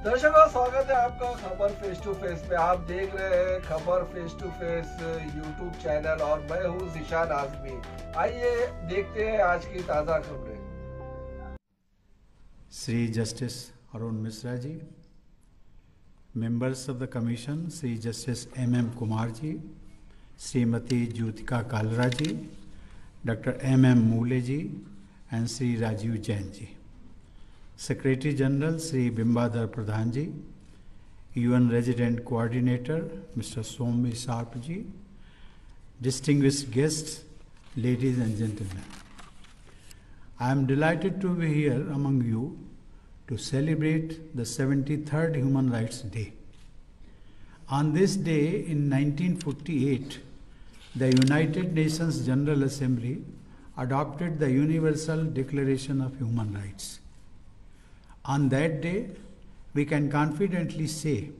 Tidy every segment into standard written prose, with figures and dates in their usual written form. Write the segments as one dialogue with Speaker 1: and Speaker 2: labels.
Speaker 1: दर्शकों, स्वागत है आपका खबर फेस टू फेस पे। आप देख रहे हैं खबर face to face YouTube channel और मैं हूँ ज़ीशान आज़मी। आइए देखते हैं आज की ताज़ा खबरें।
Speaker 2: Shri justice Arun Mishra ji, members of the commission Shri justice M.M. Kumar ji, Shrimati Jyotika Kalra ji, doctor M.M. Mule ji and Shri Rajiv Jain ji, secretary general Shri Bimbadhar Pradhan ji, UN resident coordinator mister Shombi Sharp ji, distinguished guests, ladies and gentlemen. I am delighted to be here among you to celebrate the 73rd Human Rights Day. On this day in 1948, the United Nations General Assembly adopted the Universal Declaration of Human Rights. On that day, we can confidently say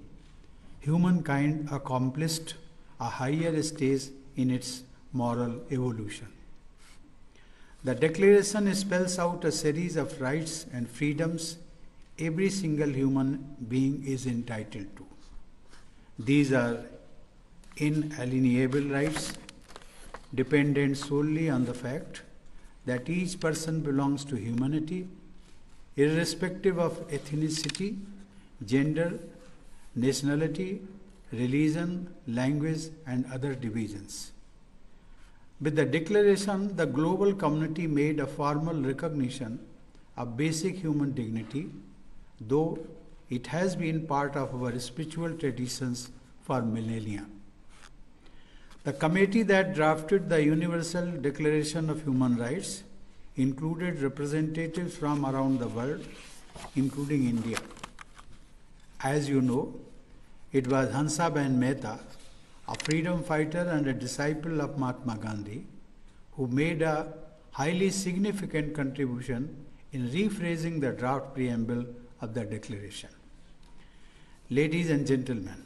Speaker 2: humankind accomplished a higher stage in its moral evolution. The Declaration spells out a series of rights and freedoms every single human being is entitled to. These are inalienable rights, dependent solely on the fact that each person belongs to humanity, irrespective of ethnicity, gender, nationality, religion, language, and other divisions. With the declaration, the global community made a formal recognition of basic human dignity, though it has been part of our spiritual traditions for millennia. The committee that drafted the Universal Declaration of Human Rights included representatives from around the world, including India. As you know, it was Hansaben Mehta, a freedom fighter and a disciple of Mahatma Gandhi, who made a highly significant contribution in rephrasing the draft preamble of the Declaration. Ladies and gentlemen,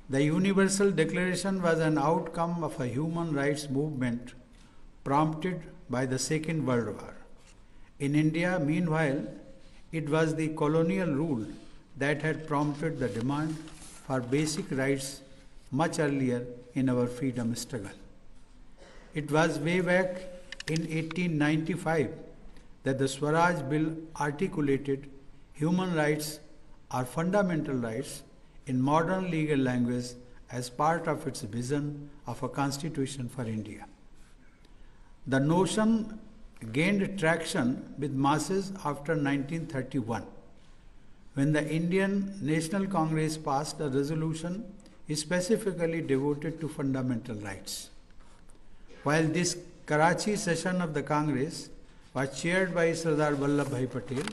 Speaker 2: the Universal Declaration was an outcome of a human rights movement prompted by the Second World War. In India, meanwhile, it was the colonial rule that had prompted the demand for basic rights much earlier in our freedom struggle. It was way back in 1895 that the Swaraj Bill articulated human rights or fundamental rights in modern legal language as part of its vision of a constitution for India. The notion gained traction with masses after 1931, when the Indian National Congress passed a resolution specifically devoted to fundamental rights. While this Karachi session of the Congress was chaired by Sardar Vallabhbhai Patel,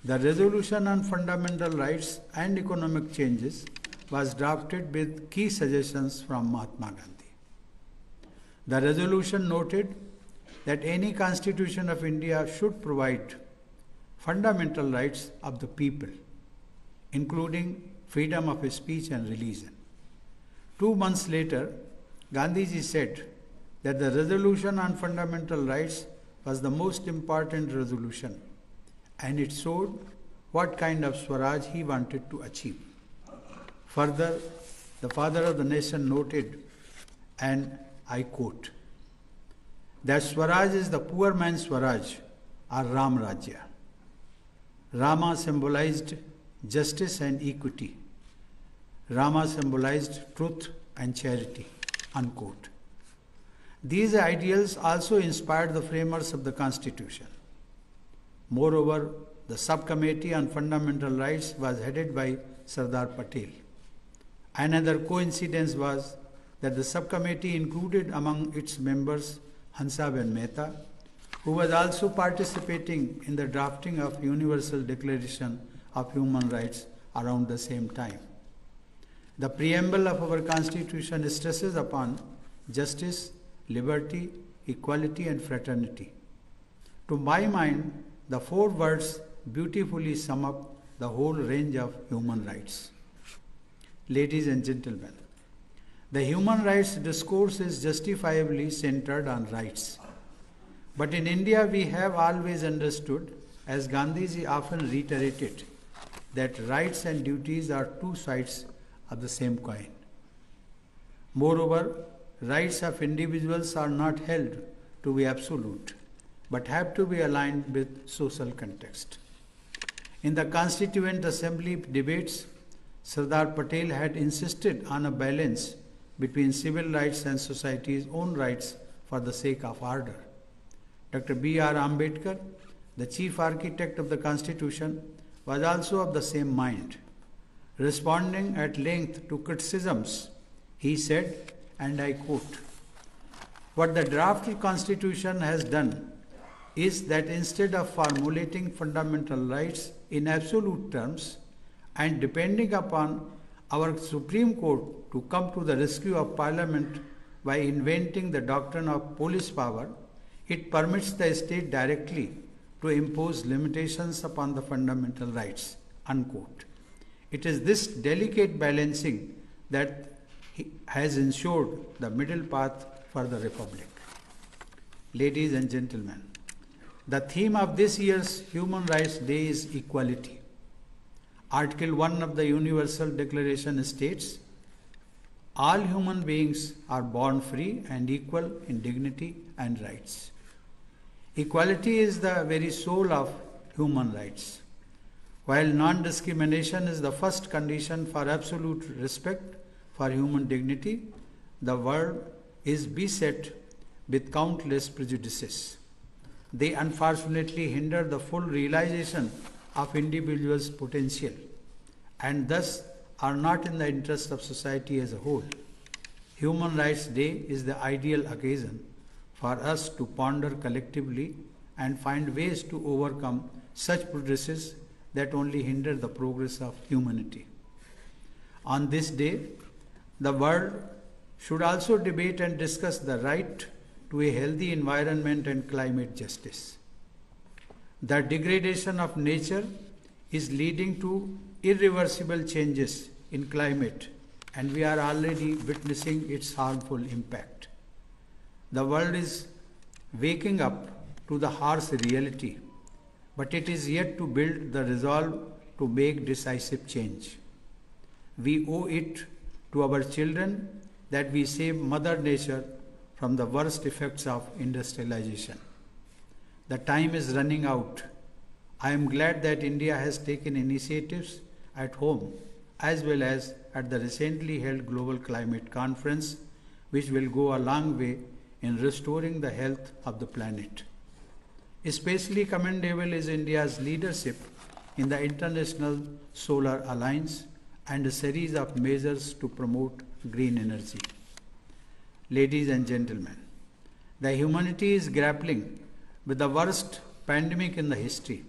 Speaker 2: the resolution on fundamental rights and economic changes was drafted with key suggestions from Mahatma Gandhi. The resolution noted that any constitution of India should provide fundamental rights of the people, including freedom of speech and religion. 2 months later, Gandhiji said that the resolution on fundamental rights was the most important resolution, and it showed what kind of Swaraj he wanted to achieve. Further, the father of the nation noted, and I quote, that Swaraj is the poor man's Swaraj or Ram Rajya. Rama symbolized justice and equity. Rama symbolized truth and charity, unquote. These ideals also inspired the framers of the Constitution. Moreover, the subcommittee on fundamental rights was headed by Sardar Patel. Another coincidence was that the subcommittee included among its members Hansaben Mehta, who was also participating in the drafting of Universal Declaration of Human Rights around the same time. The preamble of our Constitution stresses upon justice, liberty, equality, and fraternity. To my mind, the 4 words beautifully sum up the whole range of human rights. Ladies and gentlemen, the human rights discourse is justifiably centered on rights. But in India, we have always understood, as Gandhiji often reiterated, that rights and duties are two sides of the same coin. Moreover, rights of individuals are not held to be absolute, but have to be aligned with social context. In the Constituent Assembly debates, Sardar Patel had insisted on a balance between civil rights and society's own rights for the sake of order. Dr. B.R. Ambedkar, the chief architect of the Constitution, was also of the same mind. Responding at length to criticisms, he said, and I quote, "What the draft Constitution has done is that instead of formulating fundamental rights in absolute terms and depending upon our Supreme Court to come to the rescue of Parliament by inventing the doctrine of police power, it permits the state directly to impose limitations upon the fundamental rights." Unquote. It is this delicate balancing that has ensured the middle path for the Republic. Ladies and gentlemen, the theme of this year's Human Rights Day is equality. Article 1 of the Universal Declaration states, "All human beings are born free and equal in dignity and rights." Equality is the very soul of human rights. While non-discrimination is the first condition for absolute respect for human dignity, the world is beset with countless prejudices. They unfortunately hinder the full realization of individuals' potential and thus are not in the interest of society as a whole. Human Rights Day is the ideal occasion for us to ponder collectively and find ways to overcome such prejudices that only hinder the progress of humanity. On this day, the world should also debate and discuss the right to a healthy environment and climate justice. The degradation of nature is leading to irreversible changes in climate, and we are already witnessing its harmful impact. The world is waking up to the harsh reality, but it is yet to build the resolve to make decisive change. We owe it to our children that we save Mother Nature from the worst effects of industrialization. The time is running out. I am glad that India has taken initiatives at home as well as at the recently held Global Climate Conference, which will go a long way in restoring the health of the planet. Especially commendable is India's leadership in the International Solar Alliance and a series of measures to promote green energy. Ladies and gentlemen, the humanity is grappling with the worst pandemic in the history.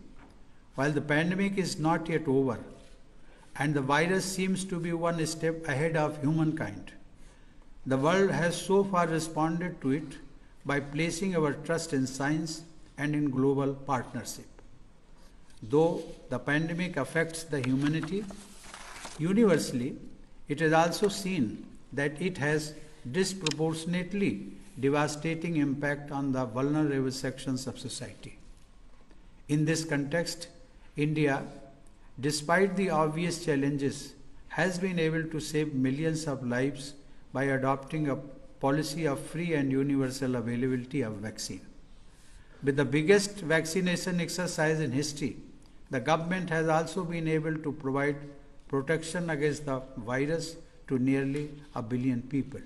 Speaker 2: While the pandemic is not yet over and the virus seems to be one step ahead of humankind, the world has so far responded to it by placing our trust in science and in global partnership. Though the pandemic affects the humanity universally, it is also seen that it has disproportionately devastating impact on the vulnerable sections of society. In this context, India, despite the obvious challenges, has been able to save millions of lives by adopting a policy of free and universal availability of vaccine. With the biggest vaccination exercise in history, the government has also been able to provide protection against the virus to nearly 1 billion people.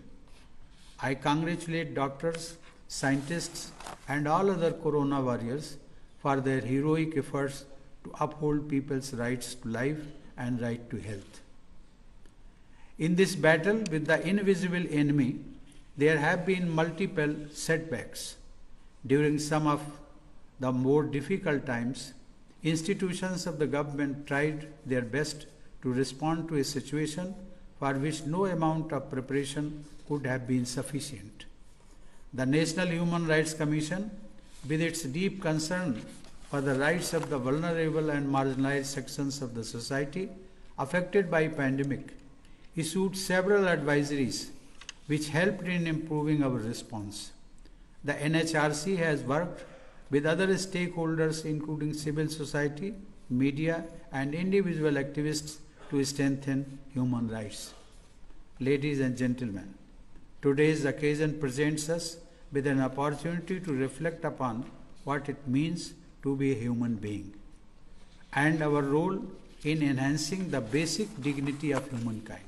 Speaker 2: I congratulate doctors, scientists, and all other corona warriors for their heroic efforts to uphold people's rights to life and right to health. In this battle with the invisible enemy, there have been multiple setbacks. During some of the more difficult times, institutions of the government tried their best to respond to a situation for which no amount of preparation could have been sufficient. The National Human Rights Commission, with its deep concern for the rights of the vulnerable and marginalized sections of the society affected by pandemic, issued several advisories which helped in improving our response. The NHRC has worked with other stakeholders including civil society, media, and individual activists to strengthen human rights. Ladies and gentlemen, today's occasion presents us with an opportunity to reflect upon what it means to be a human being and our role in enhancing the basic dignity of humankind.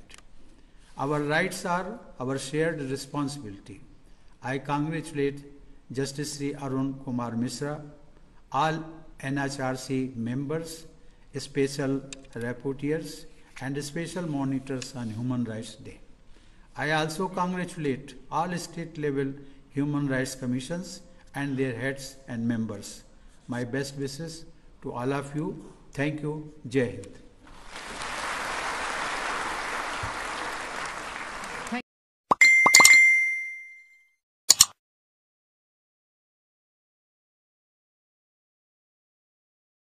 Speaker 2: Our rights are our shared responsibility. I congratulate Justice Sri Arun Kumar Mishra, all NHRC members, special rapporteurs, and special monitors on Human Rights Day. I also congratulate all state-level human rights commissions and their heads and members. My best wishes to all of you. Thank you. Jai Hind.